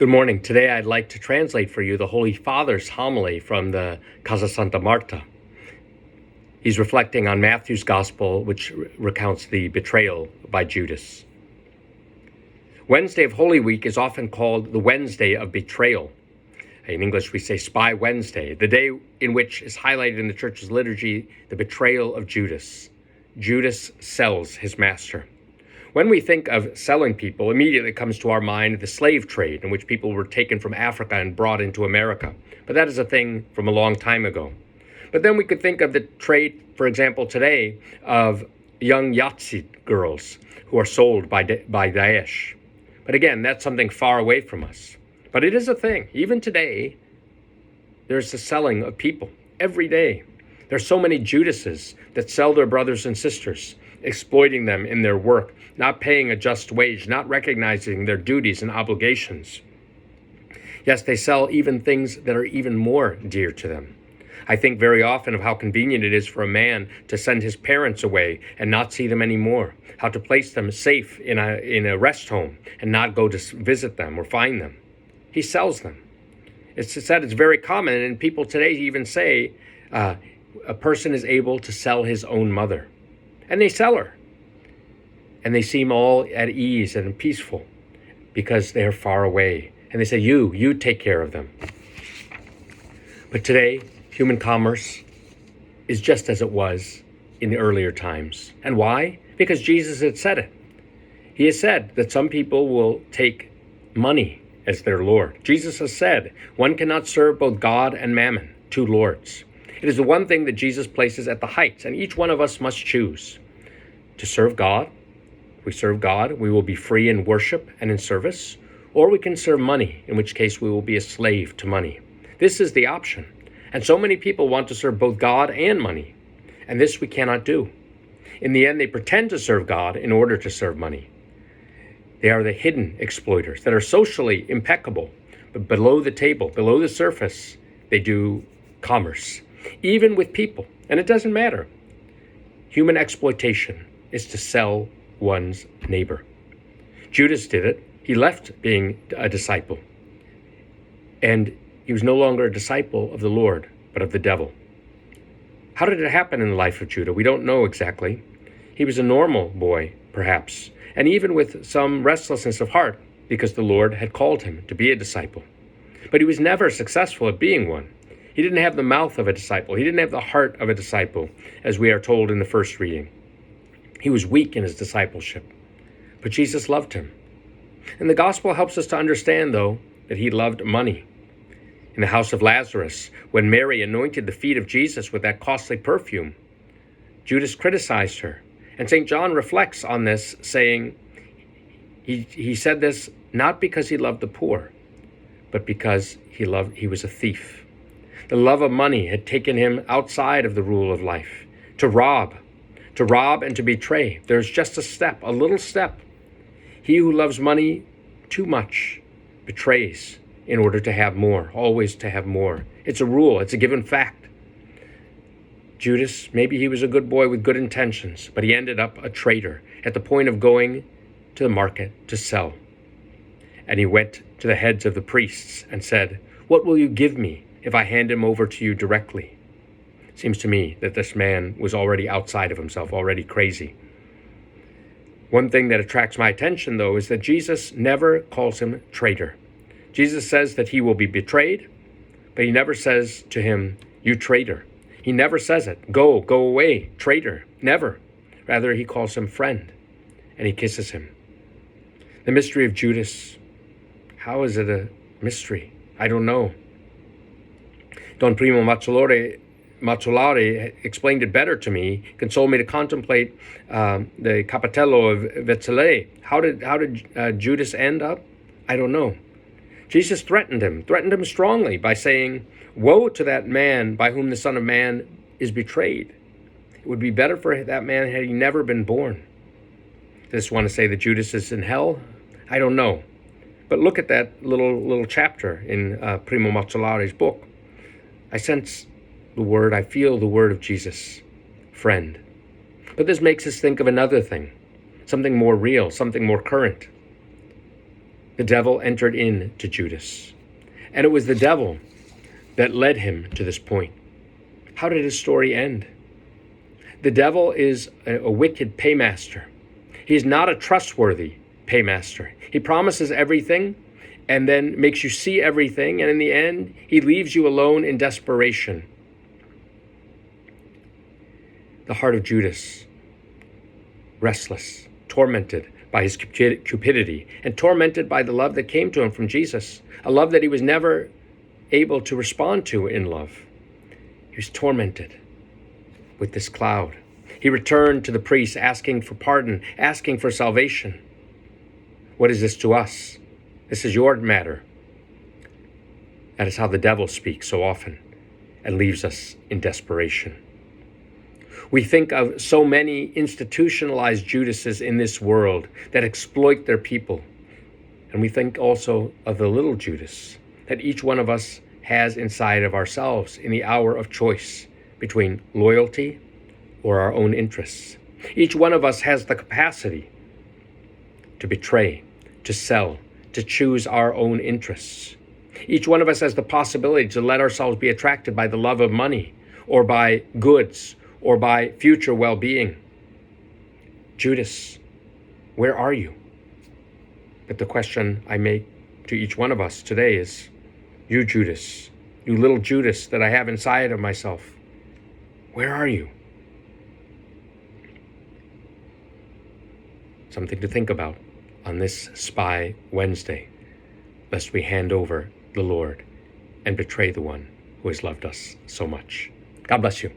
Good morning. Today I'd like to translate for you the Holy Father's homily from the Casa Santa Marta. He's reflecting on Matthew's Gospel, which recounts the betrayal by Judas. Wednesday of Holy Week is often called the Wednesday of Betrayal. In English, we say Spy Wednesday, the day in which is highlighted in the Church's liturgy the betrayal of Judas. Judas sells his master. When we think of selling people, immediately comes to our mind the slave trade, in which people were taken from Africa and brought into America. But that is a thing from a long time ago. But then we could think of the trade, for example, today, of young Yazid girls who are sold by Daesh. But again, that's something far away from us. But it is a thing. Even today, there's the selling of people every day. There's so many Judases that sell their brothers and sisters, exploiting them in their work, not paying a just wage, not recognizing their duties and obligations. Yes, they sell even things that are even more dear to them. I think very often of how convenient it is for a man to send his parents away and not see them anymore, how to place them safe in a rest home and not go to visit them or find them. He sells them. It's said it's very common, and people today even say a person is able to sell his own mother. And they sell her. And they seem all at ease and peaceful because they're far away. And they say, you take care of them. But today, human commerce is just as it was in the earlier times. And why? Because Jesus had said it. He has said that some people will take money as their Lord. Jesus has said, one cannot serve both God and mammon, two lords. It is the one thing that Jesus places at the heights, and each one of us must choose to serve God. If we serve God, we will be free in worship and in service, or we can serve money, in which case we will be a slave to money. This is the option. And so many people want to serve both God and money, and this we cannot do. In the end, they pretend to serve God in order to serve money. They are the hidden exploiters that are socially impeccable, but below the table, below the surface, they do commerce, even with people. And it doesn't matter. Human exploitation is to sell one's neighbor. Judas did it. He left being a disciple. And he was no longer a disciple of the Lord, but of the devil. How did it happen in the life of Judah? We don't know exactly. He was a normal boy, perhaps, and even with some restlessness of heart, because the Lord had called him to be a disciple. But he was never successful at being one. He didn't have the mouth of a disciple. He didn't have the heart of a disciple, as we are told in the first reading. He was weak in his discipleship, but Jesus loved him. And the gospel helps us to understand, though, that he loved money. In the house of Lazarus, when Mary anointed the feet of Jesus with that costly perfume, Judas criticized her. And St. John reflects on this, saying, he said this not because he loved the poor, but because he was a thief. The love of money had taken him outside of the rule of life, to rob and to betray. There's just a step, a little step. He who loves money too much betrays in order to have more, always to have more. It's a rule, it's a given fact. Judas, maybe he was a good boy with good intentions, but he ended up a traitor at the point of going to the market to sell. And he went to the heads of the priests and said, "What will you give me if I hand him over to you directly?" Seems to me that this man was already outside of himself, already crazy. One thing that attracts my attention, though, is that Jesus never calls him traitor. Jesus says that he will be betrayed, but he never says to him, "You traitor." He never says it. Go away, traitor. Never. Rather, he calls him friend, and he kisses him. The mystery of Judas, how is it a mystery? I don't know. Don Primo Mazzolari explained it better to me, consoled me to contemplate the Capitello of Betrayal. How did Judas end up? I don't know. Jesus threatened him strongly by saying, "Woe to that man by whom the Son of Man is betrayed. It would be better for that man had he never been born." I just want to say that Judas is in hell? I don't know. But look at that little chapter in Primo Mazzolari's book. I sense the word, I feel the word of Jesus, friend. But this makes us think of another thing, something more real, something more current. The devil entered into Judas. And it was the devil that led him to this point. How did his story end? The devil is a wicked paymaster. He's not a trustworthy paymaster. He promises everything and then makes you see everything, and in the end, he leaves you alone in desperation. The heart of Judas, restless, tormented by his cupidity, and tormented by the love that came to him from Jesus, a love that he was never able to respond to in love. He was tormented with this cloud. He returned to the priest asking for pardon, asking for salvation. What is this to us? This is your matter. That is how the devil speaks so often and leaves us in desperation. We think of so many institutionalized Judases in this world that exploit their people. And we think also of the little Judas that each one of us has inside of ourselves in the hour of choice between loyalty or our own interests. Each one of us has the capacity to betray, to sell, to choose our own interests. Each one of us has the possibility to let ourselves be attracted by the love of money or by goods or by future well-being. Judas, where are you? But the question I make to each one of us today is, you Judas, you little Judas that I have inside of myself, where are you? Something to think about on this Spy Wednesday, lest we hand over the Lord and betray the one who has loved us so much. God bless you.